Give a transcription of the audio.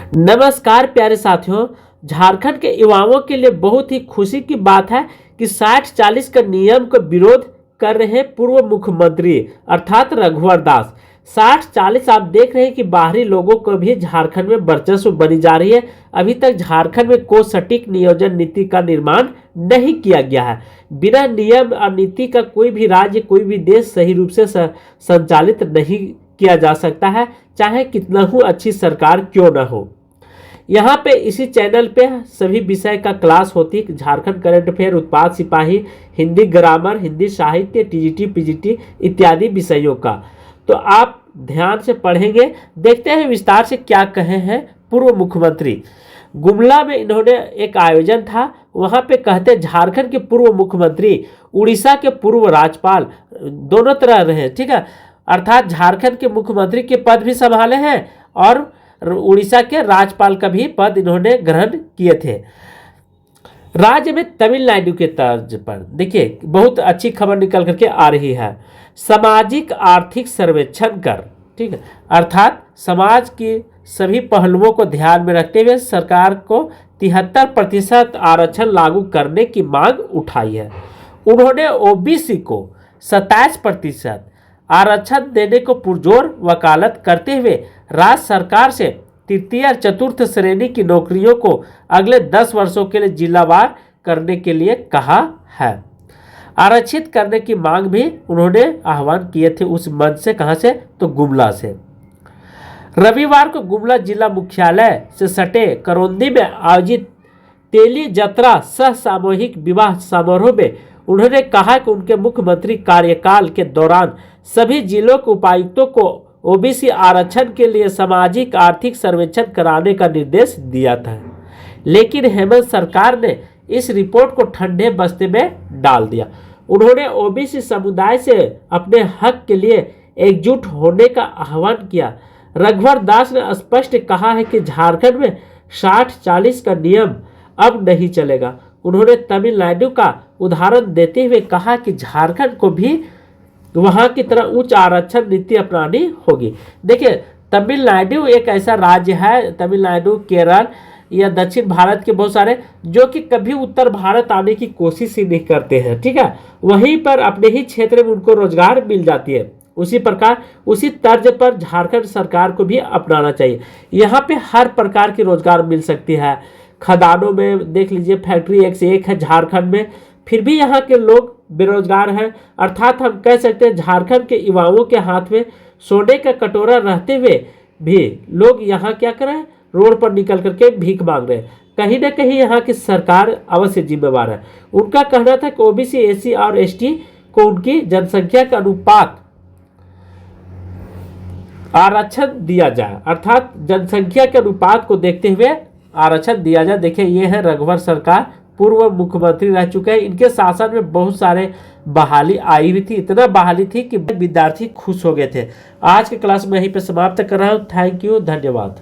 नमस्कार प्यारे साथियों, झारखंड के युवाओं के लिए बहुत ही खुशी की बात है कि 60-40 का नियम का विरोध कर रहे हैं पूर्व मुख्यमंत्री अर्थात रघुवर दास। 60-40 आप देख रहे हैं कि बाहरी लोगों को भी झारखंड में वर्चस्व बनी जा रही है। अभी तक झारखंड में कोई सटीक नियोजन नीति का निर्माण नहीं किया गया है। बिना नियम और नीति का कोई भी राज्य, कोई भी देश सही रूप से संचालित नहीं किया जा सकता है, चाहे कितना ही अच्छी सरकार क्यों न हो। यहाँ पे इसी चैनल पे सभी विषय का क्लास होती है, झारखंड करंट अफेयर, उत्पाद सिपाही, हिंदी ग्रामर, हिंदी साहित्य, टीजीटी, पीजीटी इत्यादि विषयों का। तो आप ध्यान से पढ़ेंगे। देखते हैं विस्तार से क्या कहे हैं पूर्व मुख्यमंत्री। गुमला में इन्होंने एक आयोजन था, वहाँ पे कहते झारखंड के पूर्व मुख्यमंत्री, उड़ीसा के पूर्व राज्यपाल, दोनों तरह रहे, ठीक है, अर्थात झारखंड के मुख्यमंत्री के पद भी संभाले हैं और उड़ीसा के राज्यपाल का भी पद इन्होंने ग्रहण किए थे। राज्य में तमिलनाडु के तर्ज पर देखिए बहुत अच्छी खबर निकल करके आ रही है। सामाजिक आर्थिक सर्वेक्षण कर, ठीक है, अर्थात समाज की सभी पहलुओं को ध्यान में रखते हुए सरकार को 73% आरक्षण लागू करने की मांग उठाई है। उन्होंने ओबीसी को 27% आरक्षण देने को पुरजोर वकालत करते हुए राज्य सरकार से तृतीय और चतुर्थ श्रेणी की नौकरियों को अगले 10 वर्षों के लिए जिलावार करने के लिए कहा है। आरक्षित करने की मांग भी उन्होंने आह्वान किए थे उस मंच से। कहां से? तो गुमला से। रविवार को गुमला जिला मुख्यालय से सटे करौंदी में आयोजित तेली जतरा सह सामूहिक विवाह समारोह में उन्होंने कहा कि उनके मुख्यमंत्री कार्यकाल के दौरान सभी जिलों के उपायुक्तों को ओबीसी आरक्षण के लिए सामाजिक आर्थिक सर्वेक्षण कराने का निर्देश दिया था, लेकिन हेमंत सरकार ने इस रिपोर्ट को ठंडे बस्ते में डाल दिया। उन्होंने ओबीसी समुदाय से अपने हक के लिए एकजुट होने का आह्वान किया। रघुवर दास ने स्पष्ट कहा है कि झारखंड में 60-40 का नियम अब नहीं चलेगा। उन्होंने तमिलनाडु का उदाहरण देते हुए कहा कि झारखंड को भी वहां की तरह उच्च आरक्षण नीति अपनानी होगी। देखिए तमिलनाडु एक ऐसा राज्य है, तमिलनाडु, केरल या दक्षिण भारत के बहुत सारे, जो कि कभी उत्तर भारत आने की कोशिश ही नहीं करते हैं, ठीक है, वहीं पर अपने ही क्षेत्र में उनको रोजगार मिल जाती है। उसी प्रकार उसी तर्ज पर झारखंड सरकार को भी अपनाना चाहिए। यहाँ पे हर प्रकार की रोजगार मिल सकती है। खदानों में देख लीजिए फैक्ट्री एक से एक है झारखंड में, फिर भी यहाँ के लोग बेरोजगार हैं। अर्थात हम कह सकते हैं झारखंड के युवाओं के हाथ में सोने का कटोरा रहते हुए भी लोग यहाँ क्या कर रहे हैं, रोड पर निकल करके भीख मांग रहे हैं। कहीं ना कहीं यहाँ की सरकार अवश्य जिम्मेवार है। उनका कहना था कि ओबीसी, एससी और एसटी को उनकी जनसंख्या के अनुपात आरक्षण दिया जाए, अर्थात जनसंख्या के अनुपात को देखते हुए आरक्षण दिया जाए। देखिए ये है रघुवर सरकार, पूर्व मुख्यमंत्री रह चुके हैं। इनके शासन में बहुत सारे बहाली आई हुई थी, इतना बहाली थी कि विद्यार्थी खुश हो गए थे। आज के क्लास में यहीं पे समाप्त कर रहा हूँ। थैंक यू, धन्यवाद।